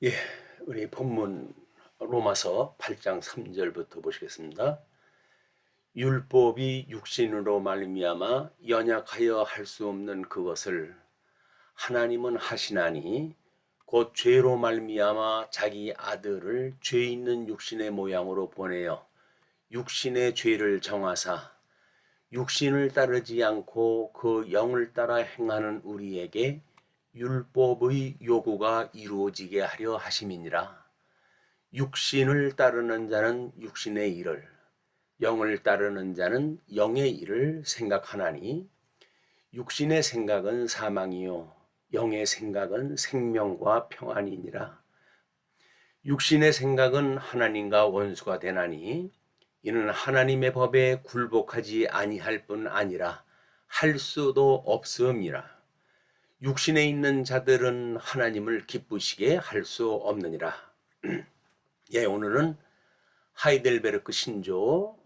예, 우리 본문 로마서 8장 3절부터 보시겠습니다. 율법이 육신으로 말미암아 연약하여 할 수 없는 그것을 하나님은 하시나니 곧 죄로 말미암아 자기 아들을 죄 있는 육신의 모양으로 보내어 육신의 죄를 정하사 육신을 따르지 않고 그 영을 따라 행하는 우리에게 율법의 요구가 이루어지게 하려 하심이니라. 육신을 따르는 자는 육신의 일을, 영을 따르는 자는 영의 일을 생각하나니 육신의 생각은 사망이요 영의 생각은 생명과 평안이니라. 육신의 생각은 하나님과 원수가 되나니 이는 하나님의 법에 굴복하지 아니할 뿐 아니라 할 수도 없음이라. 육신에 있는 자들은 하나님을 기쁘시게 할 수 없느니라. 예, 오늘은 하이델베르크 신조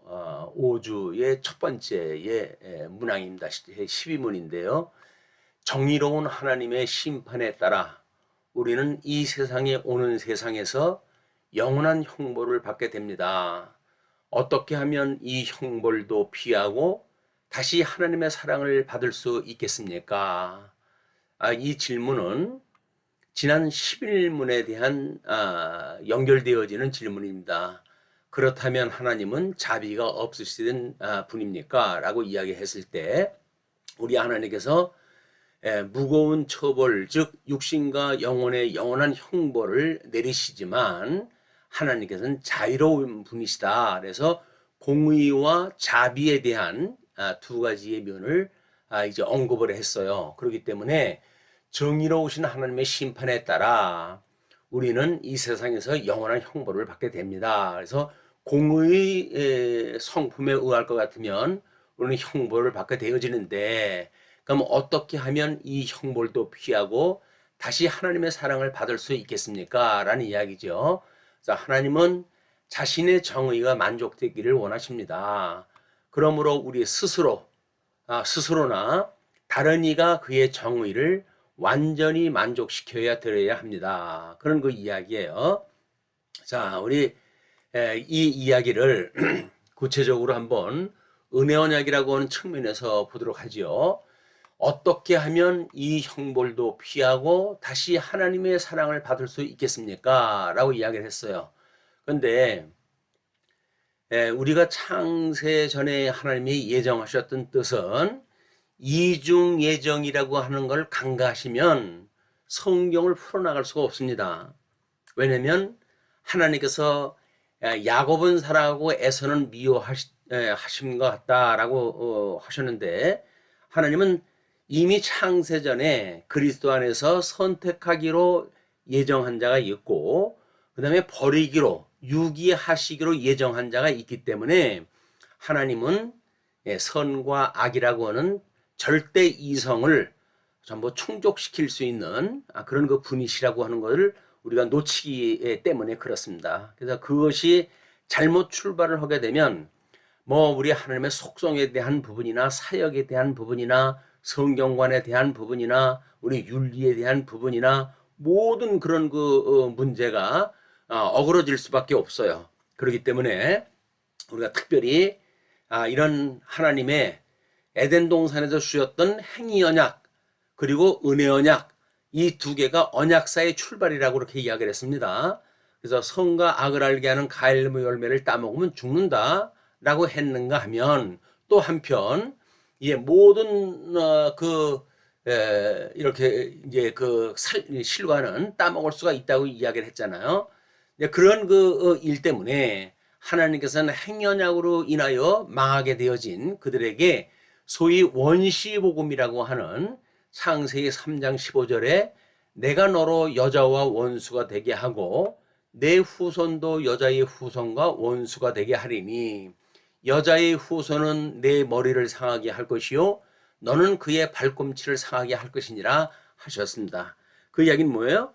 5주의 첫 번째의 문항입니다. 12문인데요. 정의로운 하나님의 심판에 따라 우리는 이 세상에 오는 세상에서 영원한 형벌을 받게 됩니다. 어떻게 하면 이 형벌도 피하고 다시 하나님의 사랑을 받을 수 있겠습니까? 이 질문은 지난 11문에 대한 연결되어지는 질문입니다. 그렇다면 하나님은 자비가 없으신 분입니까? 라고 이야기했을 때 우리 하나님께서 무거운 처벌, 즉 육신과 영혼의 영원한 형벌을 내리시지만 하나님께서는 자유로운 분이시다. 그래서 공의와 자비에 대한 두 가지의 면을 이제 언급을 했어요. 그렇기 때문에 정의로우신 하나님의 심판에 따라 우리는 이 세상에서 영원한 형벌을 받게 됩니다. 그래서 공의 성품에 의할 것 같으면 우리는 형벌을 받게 되어지는데, 그럼 어떻게 하면 이 형벌도 피하고 다시 하나님의 사랑을 받을 수 있겠습니까? 라는 이야기죠. 그래서 하나님은 자신의 정의가 만족되기를 원하십니다. 그러므로 우리 스스로나 다른 이가 그의 정의를 완전히 만족시켜야 드려야 합니다. 그런 그 이야기예요. 자, 우리 이 이야기를 구체적으로 한번 은혜 언약이라고 하는 측면에서 보도록 하지요. 어떻게 하면 이 형벌도 피하고 다시 하나님의 사랑을 받을 수 있겠습니까? 라고 이야기를 했어요. 그런데 우리가 창세 전에 하나님이 예정하셨던 뜻은 이중 예정이라고 하는 걸 간과하시면 성경을 풀어나갈 수가 없습니다. 왜냐하면 하나님께서 야곱은 사랑하고 에서는 미워하신 것 같다라고 하셨는데, 하나님은 이미 창세 전에 그리스도 안에서 선택하기로 예정한 자가 있고 그 다음에 버리기로 유기하시기로 예정한 자가 있기 때문에 하나님은 선과 악이라고 하는 절대 이성을 전부 충족시킬 수 있는 그런 그 분이시라고 하는 것을 우리가 놓치기 때문에 그렇습니다. 그래서 그것이 잘못 출발을 하게 되면 우리 하나님의 속성에 대한 부분이나 사역에 대한 부분이나 성경관에 대한 부분이나 우리 윤리에 대한 부분이나 모든 그런 그 문제가 어그러질 수밖에 없어요. 그렇기 때문에 우리가 특별히 이런 하나님의 에덴 동산에서 주셨던 행위 언약 그리고 은혜 언약, 이 두 개가 언약사의 출발이라고 그렇게 이야기를 했습니다. 그래서 선과 악을 알게 하는 가일무 열매를 따먹으면 죽는다 라고 했는가 하면, 또 한편 이 모든 이렇게 이제 그 실과는 따먹을 수가 있다고 이야기를 했잖아요. 그런 그 일 때문에 하나님께서는 행언약으로 인하여 망하게 되어진 그들에게 소위 원시복음이라고 하는 창세기 3장 15절에 내가 너로 여자와 원수가 되게 하고 내 후손도 여자의 후손과 원수가 되게 하리니 여자의 후손은 내 머리를 상하게 할 것이요 너는 그의 발꿈치를 상하게 할 것이니라 하셨습니다. 그 이야기는 뭐예요?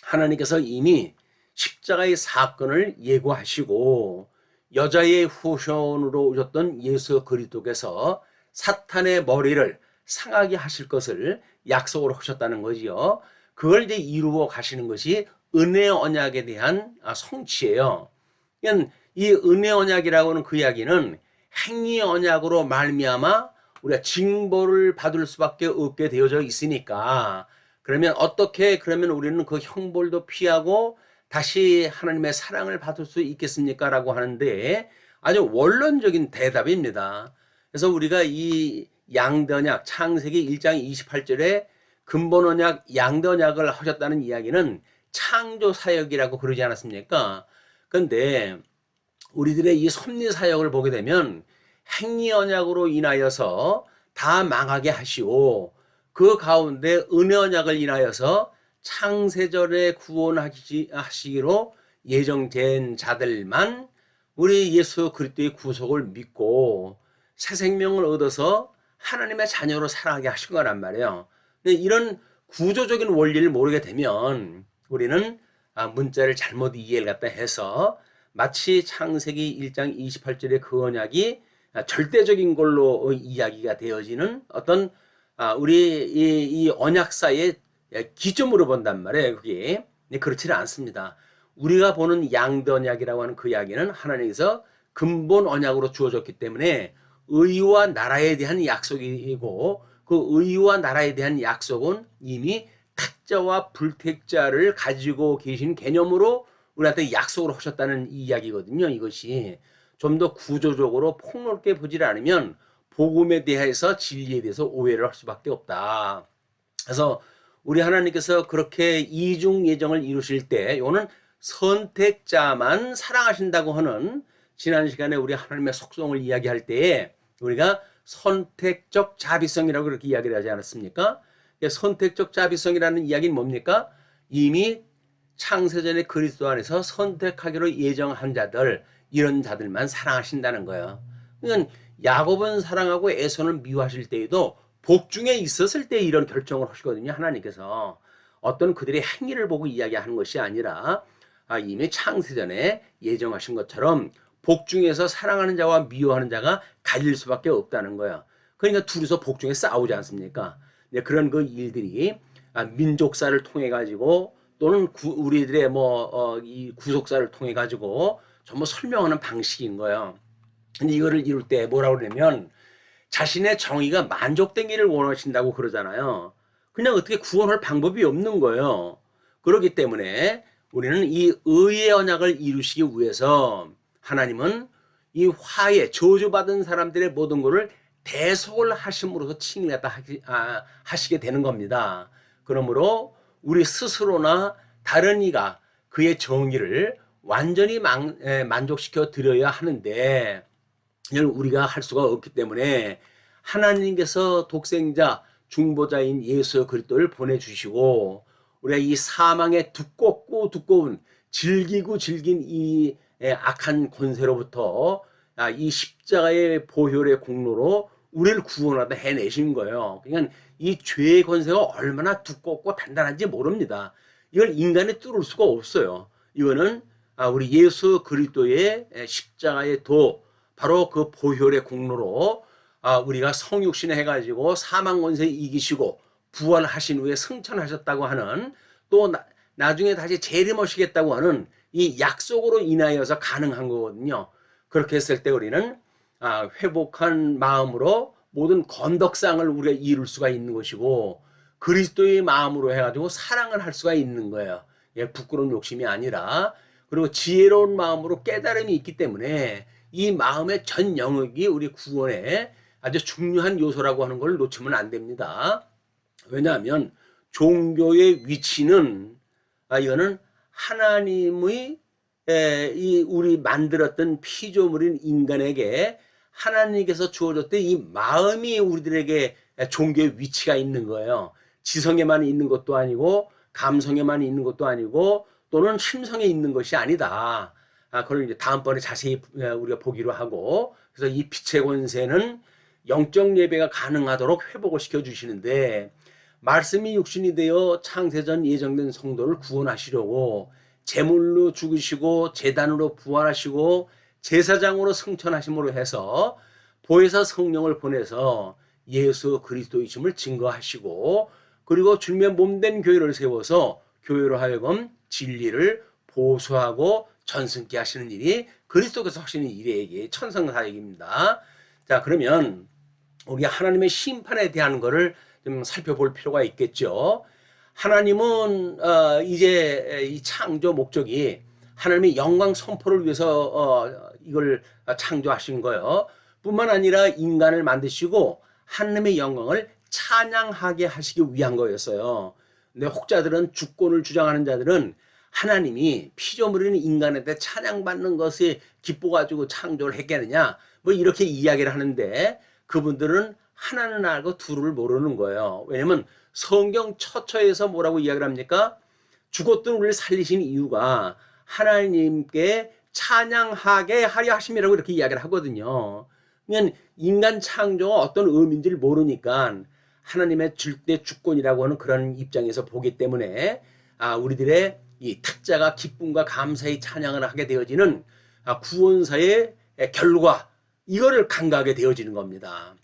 하나님께서 이미 십자가의 사건을 예고하시고 여자의 후손으로 오셨던 예수 그리스도께서 사탄의 머리를 상하게 하실 것을 약속을 하셨다는 거지요. 그걸 이제 이루어 가시는 것이 은혜 언약에 대한 성취예요. 그러니까 이 은혜 언약이라고 하는 그 이야기는 행위 언약으로 말미암아 우리가 징벌을 받을 수밖에 없게 되어져 있으니까, 그러면 어떻게 그러면 우리는 그 형벌도 피하고 다시 하나님의 사랑을 받을 수 있겠습니까? 라고 하는데 아주 원론적인 대답입니다. 그래서 우리가 이 양대 언약 창세기 1장 28절에 근본 언약 양대 언약을 하셨다는 이야기는 창조 사역이라고 그러지 않았습니까? 그런데 우리들의 이 섭리 사역을 보게 되면 행위 언약으로 인하여서 다 망하게 하시오, 그 가운데 은혜 언약을 인하여서 창세전에 구원하시기로 예정된 자들만 우리 예수 그리스도의 구속을 믿고 새 생명을 얻어서 하나님의 자녀로 살아가게 하신 거란 말이에요. 이런 구조적인 원리를 모르게 되면 우리는 문자를 잘못 이해를 갖다 해서 마치 창세기 1장 28절의 그 언약이 절대적인 걸로 이야기가 되어지는 어떤 우리 이 언약사의 기점으로 본단 말이에요. 그게 그렇지는 않습니다. 우리가 보는 양대 언약이라고 하는 그 이야기는 하나님께서 근본 언약으로 주어졌기 때문에 의와 나라에 대한 약속이고, 그 의와 나라에 대한 약속은 이미 택자와 불택자를 가지고 계신 개념으로 우리한테 약속을 하셨다는 이야기거든요. 이것이 좀 더 구조적으로 폭넓게 보질 않으면 복음에 대해서 진리에 대해서 오해를 할 수밖에 없다. 그래서 우리 하나님께서 그렇게 이중 예정을 이루실 때 이거는 선택자만 사랑하신다고 하는, 지난 시간에 우리 하나님의 속성을 이야기할 때에 우리가 선택적 자비성이라고 그렇게 이야기를 하지 않았습니까? 선택적 자비성이라는 이야기는 뭡니까? 이미 창세전에 그리스도 안에서 선택하기로 예정한 자들, 이런 자들만 사랑하신다는 거예요. 그러니까 야곱은 사랑하고 에서는 미워하실 때에도 복중에 있었을 때 이런 결정을 하시거든요. 하나님께서 어떤 그들의 행위를 보고 이야기하는 것이 아니라 이미 창세전에 예정하신 것처럼 복중에서 사랑하는 자와 미워하는 자가 갈릴 수밖에 없다는 거예요. 그러니까 둘이서 복중에 싸우지 않습니까? 그런 그 일들이 민족사를 통해 가지고 또는 우리들의 이 구속사를 통해 가지고 전부 설명하는 방식인 거예요. 근데 이거를 이룰 때 뭐라고 그러냐면 자신의 정의가 만족되기를 원하신다고 그러잖아요. 그냥 어떻게 구원할 방법이 없는 거예요. 그렇기 때문에 우리는 이 의의 언약을 이루시기 위해서 하나님은 이 화해, 저주받은 사람들의 모든 것을 대속을 하심으로써 칭의를 하시게 되는 겁니다. 그러므로 우리 스스로나 다른 이가 그의 정의를 완전히 만족시켜 드려야 하는데 이걸 우리가 할 수가 없기 때문에 하나님께서 독생자 중보자인 예수 그리스도를 보내주시고 우리가 이 사망의 두꺼운 질기고 질긴 이 악한 권세로부터 이 십자가의 보혈의 공로로 우리를 구원하다 해내신 거예요. 그러니까 이 죄의 권세가 얼마나 두껍고 단단한지 모릅니다. 이걸 인간이 뚫을 수가 없어요. 이거는 우리 예수 그리스도의 십자가의 도, 바로 그 보혈의 공로로 우리가 성육신을 해가지고 사망 권세 이기시고 부활하신 후에 승천하셨다고 하는, 또 나중에 다시 재림하시겠다고 하는 이 약속으로 인하여서 가능한 거거든요. 그렇게 했을 때 우리는 회복한 마음으로 모든 건덕상을 우리가 이룰 수가 있는 것이고, 그리스도의 마음으로 해가지고 사랑을 할 수가 있는 거예요. 부끄러운 욕심이 아니라, 그리고 지혜로운 마음으로 깨달음이 있기 때문에 이 마음의 전 영역이 우리 구원에 아주 중요한 요소라고 하는 걸 놓치면 안 됩니다. 왜냐하면 종교의 위치는 이거는 하나님의 이 우리 만들었던 피조물인 인간에게 하나님께서 주어졌던 이 마음이 우리들에게 종교의 위치가 있는 거예요. 지성에만 있는 것도 아니고 감성에만 있는 것도 아니고 또는 심성에 있는 것이 아니다. 그걸 이제 다음번에 자세히 우리가 보기로 하고, 그래서 이 빛의 권세는 영적 예배가 가능하도록 회복을 시켜주시는데, 말씀이 육신이 되어 창세전 예정된 성도를 구원하시려고 제물로 죽으시고 제단으로 부활하시고 제사장으로 승천하심으로 해서 보혜사 성령을 보내서 예수 그리스도이심을 증거하시고, 그리고 주님의 몸된 교회를 세워서 교회로 하여금 진리를 보수하고 전승케 하시는 일이 그리스도께서 하시는 일이 천성사역입니다. 자, 그러면 우리 하나님의 심판에 대한 거를 좀 살펴볼 필요가 있겠죠. 하나님은 이제 이 창조 목적이 하나님의 영광 선포를 위해서 이걸 창조하신 거예요. 뿐만 아니라 인간을 만드시고 하나님의 영광을 찬양하게 하시기 위한 거였어요. 근데 혹자들은 주권을 주장하는 자들은 하나님이 피조물 있는 인간에 대해 찬양받는 것에 기뻐가지고 창조를 했겠느냐 뭐 이렇게 이야기를 하는데 그분들은 하나는 알고 둘을 모르는 거예요. 왜냐면 성경 처처에서 뭐라고 이야기를 합니까? 죽었던 우리를 살리신 이유가 하나님께 찬양하게 하려 하심이라고 이렇게 이야기를 하거든요. 그러면 인간 창조가 어떤 의미인지를 모르니까 하나님의 절대 주권이라고 하는 그런 입장에서 보기 때문에 우리들의 이 특자가 기쁨과 감사의 찬양을 하게 되어지는 구원사의 결과, 이거를 간과하게 되어지는 겁니다.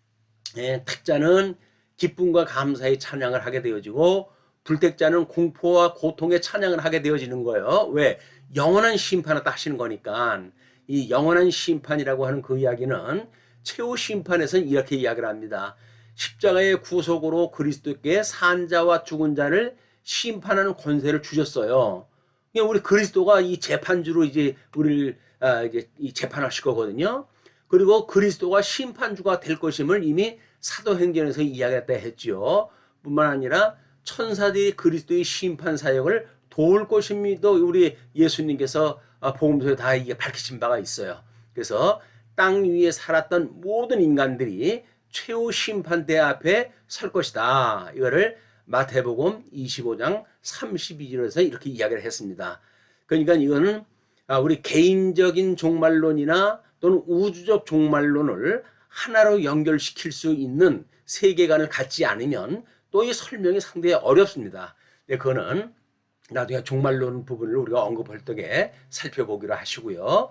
특자는 기쁨과 감사의 찬양을 하게 되어지고 불택자는 공포와 고통의 찬양을 하게 되어지는 거예요. 왜? 영원한 심판을 하시는 거니까. 이 영원한 심판이라고 하는 그 이야기는 최후 심판에서는 이렇게 이야기를 합니다. 십자가의 구속으로 그리스도께 산 자와 죽은 자를 심판하는 권세를 주셨어요. 우리 그리스도가 이 재판주로 이제 우리를 이제 이 재판하실 거거든요. 그리고 그리스도가 심판주가 될 것임을 이미 사도행전에서 이야기했다 했지요. 뿐만 아니라 천사들이 그리스도의 심판 사역을 도울 것입니다. 우리 예수님께서 복음서에 다 이게 밝히신 바가 있어요. 그래서 땅 위에 살았던 모든 인간들이 최후 심판대 앞에 설 것이다. 이거를 마태복음 25장 32절에서 이렇게 이야기를 했습니다. 그러니까 이거는 우리 개인적인 종말론이나 또는 우주적 종말론을 하나로 연결시킬 수 있는 세계관을 갖지 않으면 또 이 설명이 상당히 어렵습니다. 그거는 나중에 종말론 부분을 우리가 언급할 때에 살펴보기로 하시고요.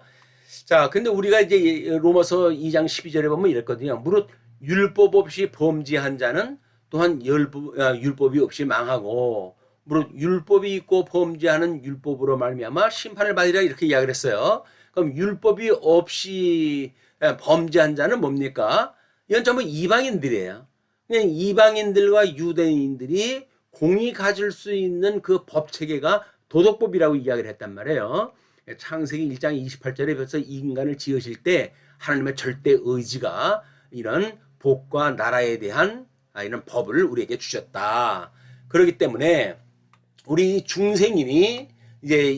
자, 근데 우리가 이제 로마서 2장 12절에 보면 이랬거든요. 무릇 율법 없이 범죄한 자는 또한 율법이 없이 망하고 무릇 율법이 있고 범죄하는 율법으로 말미암아 심판을 받으리라 이렇게 이야기를 했어요. 그럼 율법이 없이 범죄한 자는 뭡니까? 이건 전부 이방인들이에요. 그냥 이방인들과 유대인들이 공이 가질 수 있는 그 법체계가 도덕법이라고 이야기를 했단 말이에요. 창세기 1장 28절에 벌써 인간을 지으실 때 하나님의 절대 의지가 이런 복과 나라에 대한 이런 법을 우리에게 주셨다. 그렇기 때문에 우리 중생인이 이제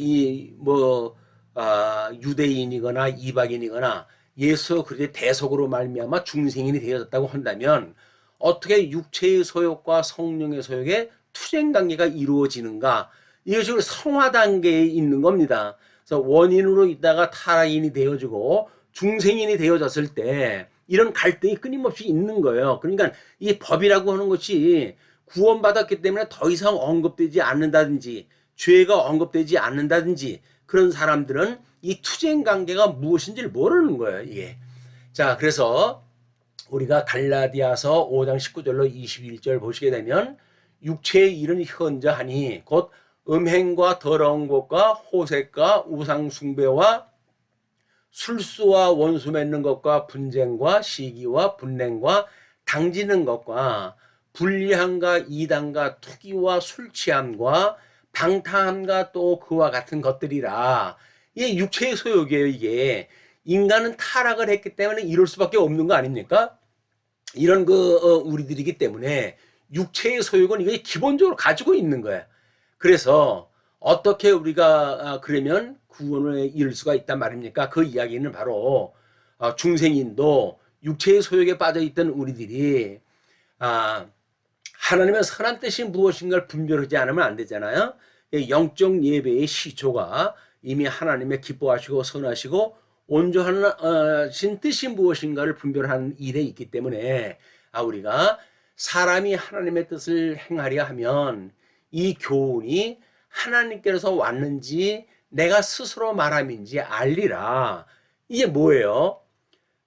유대인이거나 이방인이거나 예수 그리스도의 대속으로 말미암아 중생인이 되어졌다고 한다면 어떻게 육체의 소욕과 성령의 소욕의 투쟁 관계가 이루어지는가? 이것이 성화 단계에 있는 겁니다. 그래서 원인으로 있다가 타락인이 되어지고 중생인이 되어졌을 때 이런 갈등이 끊임없이 있는 거예요. 그러니까 이 법이라고 하는 것이 구원받았기 때문에 더 이상 언급되지 않는다든지 죄가 언급되지 않는다든지 그런 사람들은 이 투쟁 관계가 무엇인지를 모르는 거예요. 이게. 자, 그래서 우리가 갈라디아서 5장 19절로 21절 보시게 되면 육체의 일은 현저하니 곧 음행과 더러운 것과 호색과 우상 숭배와 술수와 원수 맺는 것과 분쟁과 시기와 분냉과 당지는 것과 불리함과 이단과 투기와 술 취함과 방탕함과 또 그와 같은 것들이라. 이게 육체의 소욕이에요. 이게 인간은 타락을 했기 때문에 이럴 수밖에 없는 거 아닙니까? 이런 우리들이기 때문에 육체의 소욕은 이게 기본적으로 가지고 있는 거예요. 그래서 어떻게 우리가 그러면 구원을 이룰 수가 있단 말입니까? 그 이야기는 바로 중생인도 육체의 소욕에 빠져있던 우리들이 하나님의 선한 뜻이 무엇인가를 분별하지 않으면 안 되잖아요. 영적 예배의 시초가 이미 하나님의 기뻐하시고 선하시고 온전하신 뜻이 무엇인가를 분별하는 일에 있기 때문에 우리가 사람이 하나님의 뜻을 행하려 하면 이 교훈이 하나님께서 왔는지 내가 스스로 말함인지 알리라. 이게 뭐예요?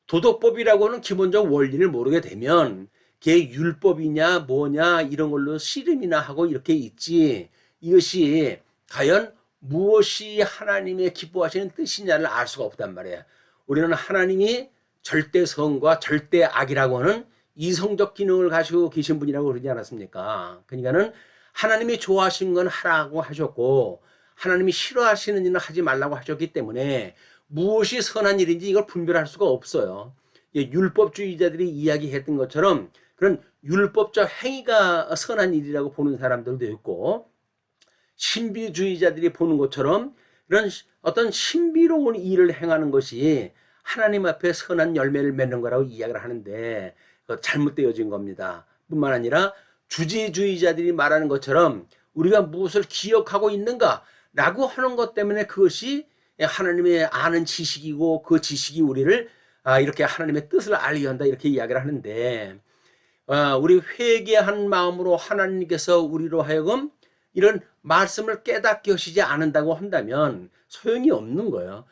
도덕법이라고는 기본적 원리를 모르게 되면 그게 율법이냐 뭐냐 이런 걸로 씨름이나 하고 이렇게 있지 이것이 과연 무엇이 하나님의 기뻐하시는 뜻이냐를 알 수가 없단 말이에요. 우리는 하나님이 절대 선과 절대 악이라고 하는 이성적 기능을 가지고 계신 분이라고 그러지 않았습니까? 그러니까는 하나님이 좋아하시는 건 하라고 하셨고 하나님이 싫어하시는 일은 하지 말라고 하셨기 때문에 무엇이 선한 일인지 이걸 분별할 수가 없어요. 율법주의자들이 이야기했던 것처럼 그런 율법적 행위가 선한 일이라고 보는 사람들도 있고 신비주의자들이 보는 것처럼 이런 어떤 신비로운 일을 행하는 것이 하나님 앞에 선한 열매를 맺는 거라고 이야기를 하는데 잘못되어진 겁니다. 뿐만 아니라 주지주의자들이 말하는 것처럼 우리가 무엇을 기억하고 있는가라고 하는 것 때문에 그것이 하나님의 아는 지식이고 그 지식이 우리를 이렇게 하나님의 뜻을 알게 한다 이렇게 이야기를 하는데 우리 회개한 마음으로 하나님께서 우리로 하여금 이런 말씀을 깨닫게 하시지 않는다고 한다면 소용이 없는 거예요.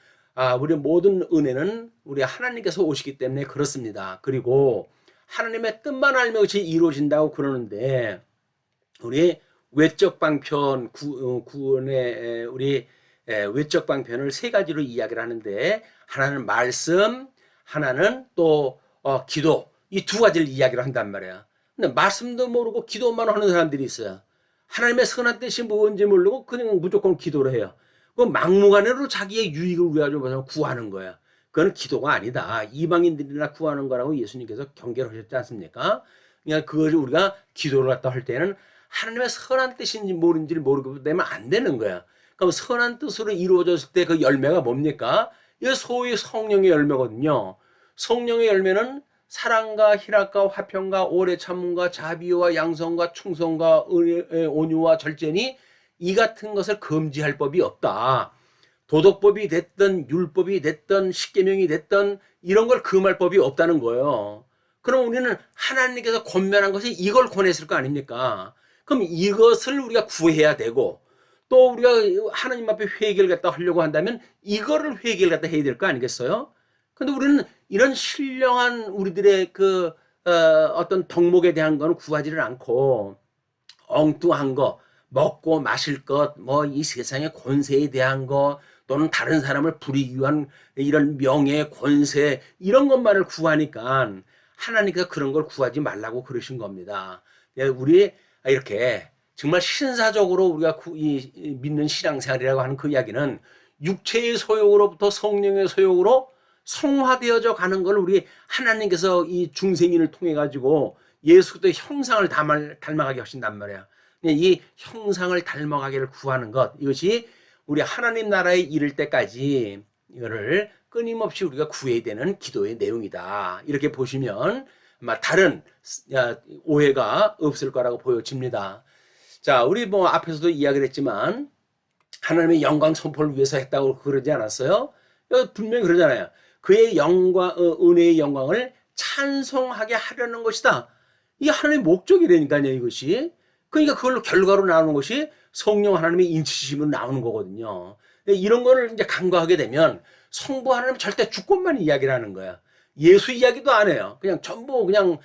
우리 모든 은혜는 우리 하나님께서 오시기 때문에 그렇습니다. 그리고 하나님의 뜻만 알면 그것이 이루어진다고 그러는데 우리 외적 방편 구원의 우리 외적 방편을 세 가지로 이야기를 하는데 하나는 말씀, 하나는 또 기도 이 두 가지를 이야기를 한단 말이야. 근데 말씀도 모르고 기도만 하는 사람들이 있어요. 하나님의 선한 뜻이 뭔지 모르고 그냥 무조건 기도를 해요. 그 막무가내로 자기의 유익을 위하여 구하는 거야. 그건 기도가 아니다. 이방인들이나 구하는 거라고 예수님께서 경계를 하셨지 않습니까? 그냥 그걸 우리가 기도를 갖다 할 때는 하나님의 선한 뜻인지 모르는지 모르고 되면 안 되는 거야. 그럼 선한 뜻으로 이루어졌을 때 그 열매가 뭡니까? 이게 소위 성령의 열매거든요. 성령의 열매는 사랑과 희락과 화평과 오래 참음과 자비와 양성과 충성과 온유와 절제니 이 같은 것을 금지할 법이 없다. 도덕법이 됐든 율법이 됐든 십계명이 됐든 이런 걸 금할 법이 없다는 거예요. 그럼 우리는 하나님께서 권면한 것이 이걸 권했을 거 아닙니까? 그럼 이것을 우리가 구해야 되고 또 우리가 하나님 앞에 회개를 갖다 하려고 한다면 이거를 회개를 갖다 해야 될 거 아니겠어요? 근데 우리는 이런 신령한 우리들의 어떤 덕목에 대한 거는 구하지를 않고 엉뚱한 거, 먹고 마실 것, 뭐 이 세상의 권세에 대한 거 또는 다른 사람을 부리기 위한 이런 명예, 권세 이런 것만을 구하니까 하나님께서 그런 걸 구하지 말라고 그러신 겁니다. 우리 이렇게 정말 신사적으로 우리가 믿는 신앙생활이라고 하는 그 이야기는 육체의 소욕으로부터 성령의 소욕으로 성화되어져 가는 걸 우리 하나님께서 이 중생인을 통해 가지고 예수 그리스도의 형상을 닮아가게 하신단 말이야. 이 형상을 닮아가기를 구하는 것 이것이 우리 하나님 나라에 이를 때까지 이거를 끊임없이 우리가 구해야 되는 기도의 내용이다. 이렇게 보시면 아마 다른 오해가 없을 거라고 보여집니다. 자, 우리 뭐 앞에서도 이야기를 했지만 하나님의 영광 선포를 위해서 했다고 그러지 않았어요? 분명히 그러잖아요. 그의 영광, 은혜의 영광을 찬송하게 하려는 것이다. 이게 하나님의 목적이라니까요, 이것이. 그러니까 그걸로 결과로 나오는 것이 성령 하나님의 인치심으로 나오는 거거든요. 이런 거를 이제 간과하게 되면 성부 하나님은 절대 주권만 이야기를 하는 거야. 예수 이야기도 안 해요. 그냥 전부 그냥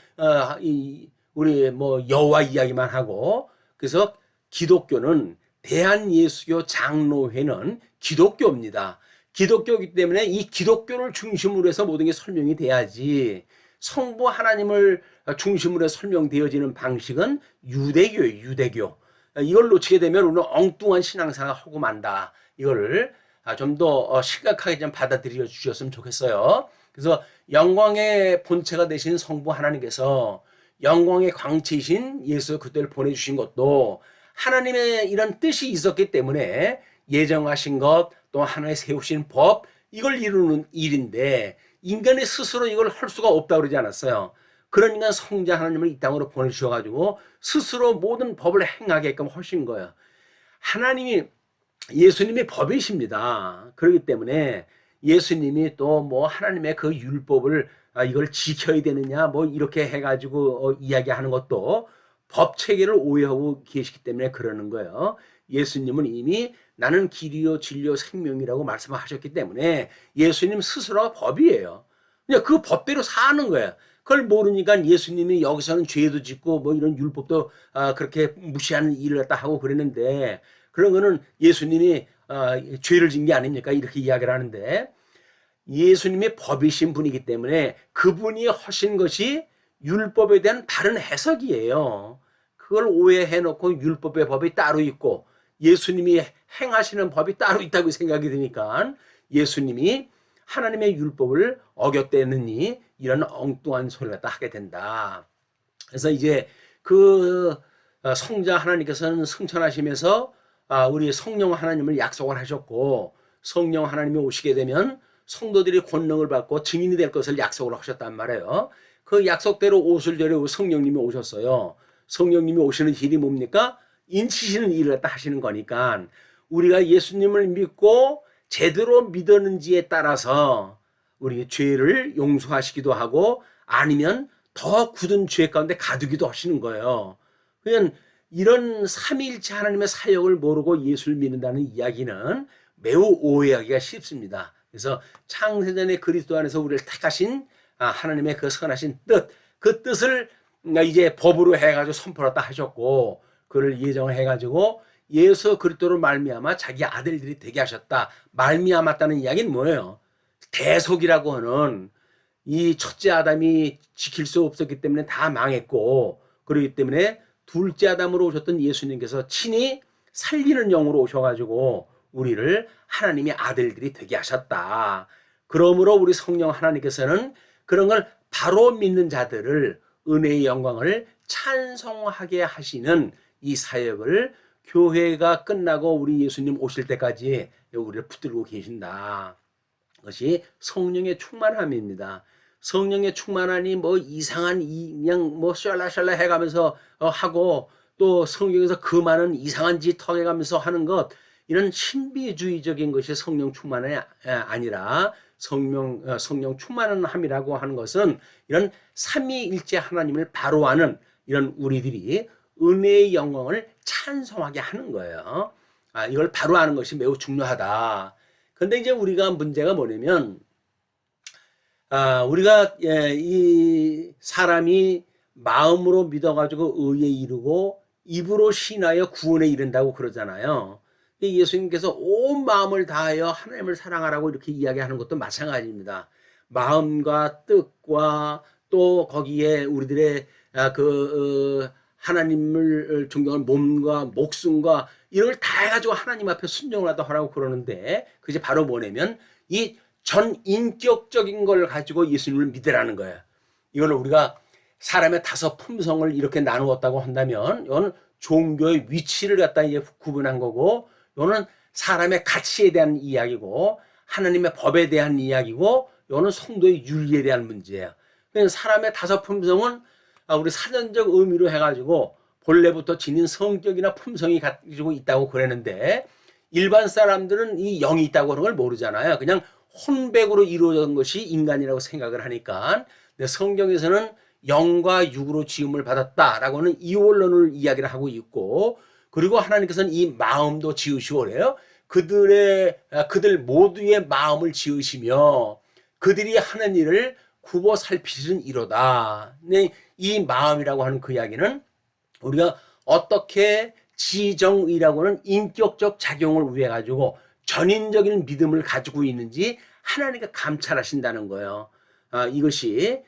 우리 뭐 여호와 이야기만 하고 그래서 기독교는 대한예수교 장로회는 기독교입니다. 기독교이기 때문에 이 기독교를 중심으로 해서 모든 게 설명이 돼야지 성부 하나님을 중심으로 해서 설명되어지는 방식은 유대교예요. 유대교. 이걸 놓치게 되면 우리는 엉뚱한 신앙생활 하고 만다. 이거를 좀 더 심각하게 좀 받아들여 주셨으면 좋겠어요. 그래서 영광의 본체가 되신 성부 하나님께서 영광의 광채이신 예수 그리스도를 보내주신 것도 하나님의 이런 뜻이 있었기 때문에 예정하신 것 또 하나의 세우신 법 이걸 이루는 일인데 인간이 스스로 이걸 할 수가 없다고 그러지 않았어요. 그러니까 성자 하나님을 이 땅으로 보내주셔가지고 스스로 모든 법을 행하게끔 하신 거예요. 예수님이 법이십니다. 그렇기 때문에 예수님이 또 뭐 하나님의 그 율법을 이걸 지켜야 되느냐 뭐 이렇게 해가지고 이야기하는 것도 법 체계를 오해하고 계시기 때문에 그러는 거예요. 예수님은 이미 나는 길이요 진리요 생명이라고 말씀하셨기 때문에 예수님 스스로가 법이에요. 그냥 그 법대로 사는 거예요. 그걸 모르니까 예수님이 여기서는 죄도 짓고 뭐 이런 율법도 그렇게 무시하는 일을 갖다 하고 그랬는데 그런 거는 예수님이 죄를 진 게 아닙니까? 이렇게 이야기를 하는데 예수님이 법이신 분이기 때문에 그분이 하신 것이 율법에 대한 바른 해석이에요. 그걸 오해해 놓고 율법의 법이 따로 있고 예수님이 행하시는 법이 따로 있다고 생각이 드니까 예수님이 하나님의 율법을 어겼다느니 이런 엉뚱한 소리를 다 하게 된다. 그래서 이제 그 성자 하나님께서는 승천하시면서 우리 성령 하나님을 약속을 하셨고 성령 하나님이 오시게 되면 성도들이 권능을 받고 증인이 될 것을 약속을 하셨단 말이에요. 그 약속대로 오순절에 성령님이 오셨어요. 성령님이 오시는 일이 뭡니까? 인치시는 일을 갖다 하시는 거니까 우리가 예수님을 믿고 제대로 믿었는지에 따라서 우리 죄를 용서하시기도 하고 아니면 더 굳은 죄 가운데 가두기도 하시는 거예요. 그냥 이런 삼위일체 하나님의 사역을 모르고 예수를 믿는다는 이야기는 매우 오해하기가 쉽습니다. 그래서 창세전에 그리스도 안에서 우리를 택하신 하나님의 그 선하신 뜻, 그 뜻을 이제 법으로 해가지고 선포했다 하셨고 그를 예정을 해가지고 예수 그리스도로 말미암아 자기 아들들이 되게 하셨다. 말미암았다는 이야기는 뭐예요? 대속이라고 하는 이 첫째 아담이 지킬 수 없었기 때문에 다 망했고 그렇기 때문에 둘째 아담으로 오셨던 예수님께서 친히 살리는 영으로 오셔가지고 우리를 하나님의 아들들이 되게 하셨다. 그러므로 우리 성령 하나님께서는 그런 걸 바로 믿는 자들을 은혜의 영광을 찬송하게 하시는 이 사역을 교회가 끝나고 우리 예수님 오실 때까지 우리를 붙들고 계신다. 그것이 성령의 충만함입니다. 성령의 충만하니 뭐 이상한 그냥 뭐 샬라샬라 해가면서 하고 또 성경에서 그 많은 이상한 짓 터해가면서 하는 것 이런 신비주의적인 것이 성령 충만함이 아니라 성령 충만함이라고 하는 것은 이런 삼위일체 하나님을 바로 아는 이런 우리들이 은혜의 영광을 찬송하게 하는 거예요. 이걸 바로 아는 것이 매우 중요하다. 근데 이제 우리가 문제가 뭐냐면 우리가 이 사람이 마음으로 믿어가지고 의에 이르고 입으로 신하여 구원에 이른다고 그러잖아요. 예수님께서 온 마음을 다하여 하나님을 사랑하라고 이렇게 이야기하는 것도 마찬가지입니다. 마음과 뜻과 또 거기에 우리들의 하나님을 존경하는 몸과 목숨과 이런 걸 다 해가지고 하나님 앞에 순종을 하라고 그러는데 그게 바로 뭐냐면 이 전 인격적인 걸 가지고 예수님을 믿으라는 거예요. 이걸 우리가 사람의 다섯 품성을 이렇게 나누었다고 한다면 이건 종교의 위치를 갖다 이제 구분한 거고 이거는 사람의 가치에 대한 이야기고 하나님의 법에 대한 이야기고 이거는 성도의 윤리에 대한 문제예요. 사람의 다섯 품성은 우리 사전적 의미로 해가지고 본래부터 지닌 성격이나 품성이 가지고 있다고 그랬는데 일반 사람들은 이 영이 있다고 하는 걸 모르잖아요. 그냥 혼백으로 이루어진 것이 인간이라고 생각을 하니까 성경에서는 영과 육으로 지음을 받았다라고 하는 이원론을 이야기를 하고 있고 그리고 하나님께서는 이 마음도 지으시고 그래요. 그들 모두의 마음을 지으시며 그들이 하는 일을 굽어 살피시는 이로다. 이 마음이라고 하는 그 이야기는 우리가 어떻게 지정의라고 하는 인격적 작용을 위해 가지고 전인적인 믿음을 가지고 있는지 하나님께 감찰하신다는 거예요. 이것이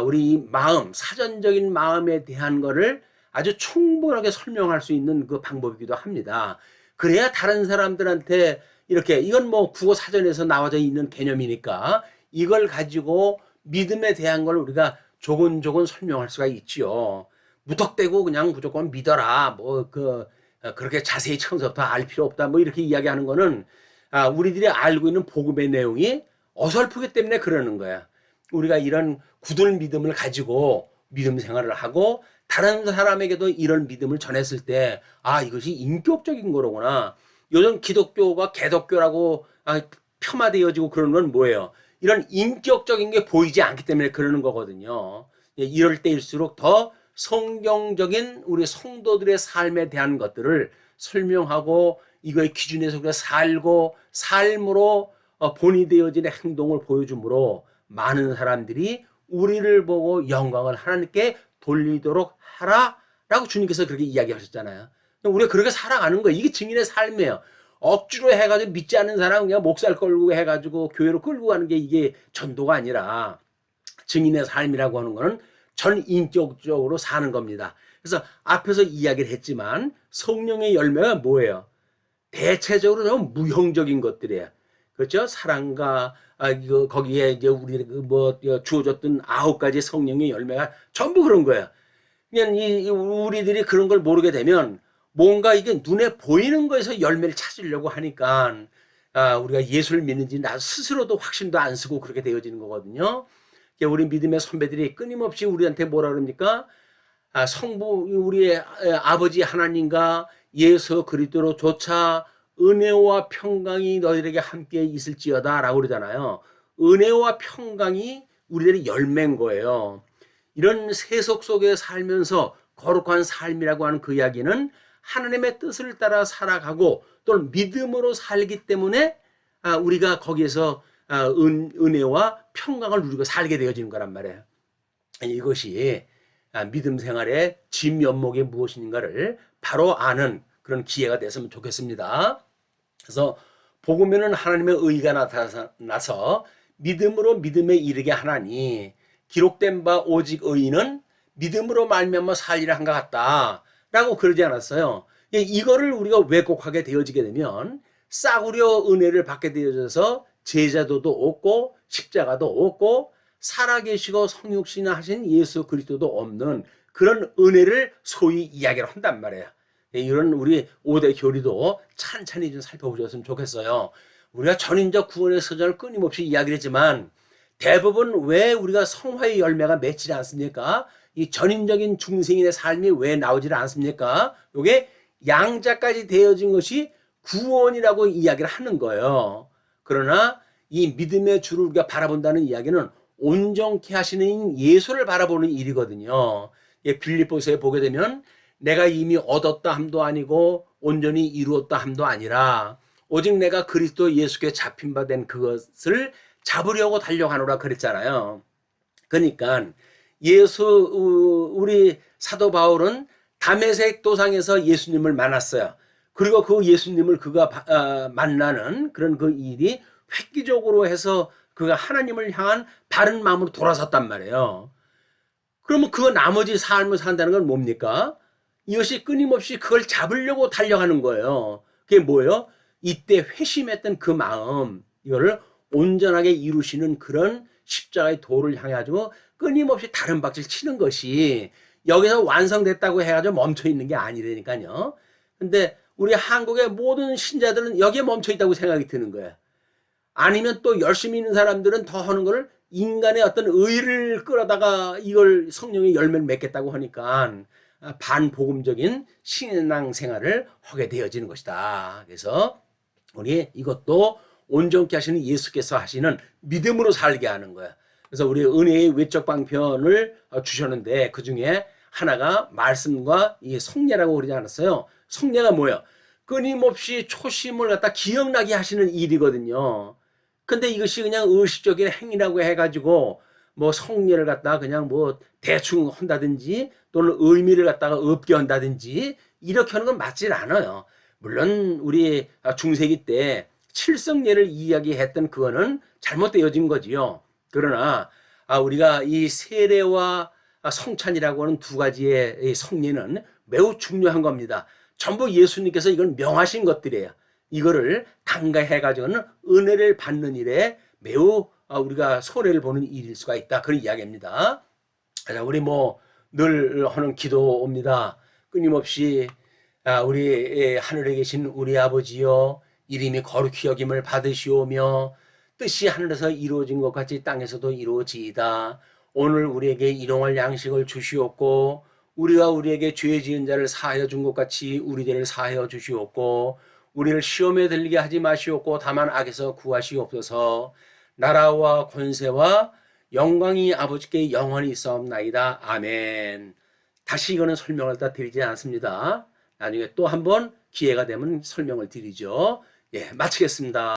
우리 마음, 사전적인 마음에 대한 거를 아주 충분하게 설명할 수 있는 그 방법이기도 합니다. 그래야 다른 사람들한테 이렇게 이건 뭐 국어 사전에서 나와져 있는 개념이니까 이걸 가지고 믿음에 대한 걸 우리가 조곤조곤 설명할 수가 있지요. 무턱대고 그냥 무조건 믿어라. 그렇게 자세히 처음부터 알 필요 없다. 뭐 이렇게 이야기하는 거는 우리들이 알고 있는 복음의 내용이 어설프기 때문에 그러는 거야. 우리가 이런 굳은 믿음을 가지고 믿음 생활을 하고 다른 사람에게도 이런 믿음을 전했을 때 이것이 인격적인 거로구나. 요즘 기독교가 개독교라고 폄하되어지고 그러는 건 뭐예요? 이런 인격적인 게 보이지 않기 때문에 그러는 거거든요. 이럴 때일수록 더 성경적인 우리 성도들의 삶에 대한 것들을 설명하고 이거의 기준에서 우리가 살고 삶으로 본이 되어진 행동을 보여주므로 많은 사람들이 우리를 보고 영광을 하나님께 돌리도록 하라라고 주님께서 그렇게 이야기하셨잖아요. 우리가 그렇게 살아가는 거예요. 이게 증인의 삶이에요. 억지로 해가지고 믿지 않는 사람 그냥 목살 걸고 해가지고 교회로 끌고 가는 게 이게 전도가 아니라 증인의 삶이라고 하는 거는 전 인격적으로 사는 겁니다. 그래서 앞에서 이야기를 했지만 성령의 열매가 뭐예요? 대체적으로 좀 무형적인 것들이에요. 그렇죠? 사랑과 이거 거기에 이제 우리 뭐 주어졌던 9가지 성령의 열매가 전부 그런 거예요. 그냥 우리들이 그런 걸 모르게 되면 뭔가 이게 눈에 보이는 거에서 열매를 찾으려고 하니까 우리가 예수를 믿는지 나 스스로도 확신도 안 쓰고 그렇게 되어지는 거거든요. 우리 믿음의 선배들이 끊임없이 우리한테 뭐라 그럽니까? 성부 우리의 아버지 하나님과 예수 그리스도로조차 은혜와 평강이 너희에게 함께 있을지어다라고 그러잖아요. 은혜와 평강이 우리들의 열매인 거예요. 이런 세속 속에 살면서 거룩한 삶이라고 하는 그 이야기는 하나님의 뜻을 따라 살아가고 또는 믿음으로 살기 때문에 우리가 거기에서 은혜와 평강을 누리고 살게 되어지는 거란 말이에요. 이것이 믿음 생활의 진면목이 무엇인가를 바로 아는 그런 기회가 됐으면 좋겠습니다. 그래서 복음에는 하나님의 의가 나타나서 믿음으로 믿음에 이르게 하나니 기록된 바 오직 의인은 믿음으로 말미암아 살리라 한 것 같다라고 그러지 않았어요. 이거를 우리가 왜곡하게 되어지게 되면 싸구려 은혜를 받게 되어져서 제자도도 없고 십자가도 없고 살아계시고 성육신하신 예수 그리스도도 없는 그런 은혜를 소위 이야기를 한단 말이에요. 이런 우리 5대 교리도 찬찬히 좀 살펴보셨으면 좋겠어요. 우리가 전인적 구원의 서전을 끊임없이 이야기를 했지만 대부분 왜 우리가 성화의 열매가 맺히지 않습니까? 이 전인적인 중생인의 삶이 왜 나오질 않습니까? 이게 양자까지 되어진 것이 구원이라고 이야기를 하는 거예요. 그러나 이 믿음의 주를 우리가 바라본다는 이야기는 온전케 하시는 예수를 바라보는 일이거든요. 빌립보서에 보게 되면 내가 이미 얻었다 함도 아니고 온전히 이루었다 함도 아니라 오직 내가 그리스도 예수께 잡힌 바 된 그것을 잡으려고 달려가노라 그랬잖아요. 그러니까 우리 사도 바울은 다메섹 도상에서 예수님을 만났어요. 그리고 그 예수님을 그가 만나는 그런 그 일이 획기적으로 해서 그가 하나님을 향한 바른 마음으로 돌아섰단 말이에요. 그러면 그 나머지 삶을 산다는 건 뭡니까? 이것이 끊임없이 그걸 잡으려고 달려가는 거예요. 그게 뭐예요? 이때 회심했던 그 마음, 이거를 온전하게 이루시는 그런 십자가의 도를 향해 가지고 끊임없이 다른 박질 치는 것이 여기서 완성됐다고 해가지고 멈춰 있는 게 아니라니까요. 근데 우리 한국의 모든 신자들은 여기에 멈춰 있다고 생각이 드는 거예요. 아니면 또 열심히 있는 사람들은 더 하는 거를 인간의 어떤 의를 끌어다가 이걸 성령의 열매를 맺겠다고 하니까 반복음적인 신앙 생활을 하게 되어지는 것이다. 그래서 우리 이것도 온전케 하시는 예수께서 하시는 믿음으로 살게 하는 거야. 그래서 우리 은혜의 외적 방편을 주셨는데 그 중에 하나가 말씀과 이 성례라고 그러지 않았어요. 성례가 뭐예요? 끊임없이 초심을 갖다 기억나게 하시는 일이거든요. 근데 이것이 그냥 의식적인 행위라고 해가지고 뭐 성례를 갖다가 그냥 뭐 대충 한다든지 또는 의미를 갖다가 없게 한다든지 이렇게 하는 건 맞질 않아요. 물론 우리 중세기 때 칠성례를 이야기했던 그거는 잘못되어진 거지요. 그러나 우리가 이 세례와 성찬이라고 하는 두 가지의 성례는 매우 중요한 겁니다. 전부 예수님께서 이걸 명하신 것들이에요. 이거를 간과해가지고는 은혜를 받는 일에 매우 우리가 손해를 보는 일일 수가 있다. 그런 이야기입니다. 우리 뭐 늘 하는 기도입니다. 끊임없이 우리 하늘에 계신 우리 아버지여 이름이 거룩히 여김을 받으시오며 뜻이 하늘에서 이루어진 것 같이 땅에서도 이루어지이다. 오늘 우리에게 일용할 양식을 주시옵고 우리가 우리에게 죄 지은 자를 사하여 준 것 같이 우리 죄를 사하여 주시옵고 우리를 시험에 들게 하지 마시옵고 다만 악에서 구하시옵소서. 나라와 권세와 영광이 아버지께 영원히 있사옵나이다. 아멘. 다시 이거는 설명을 다 드리지 않습니다. 나중에 또 한번 기회가 되면 설명을 드리죠. 마치겠습니다.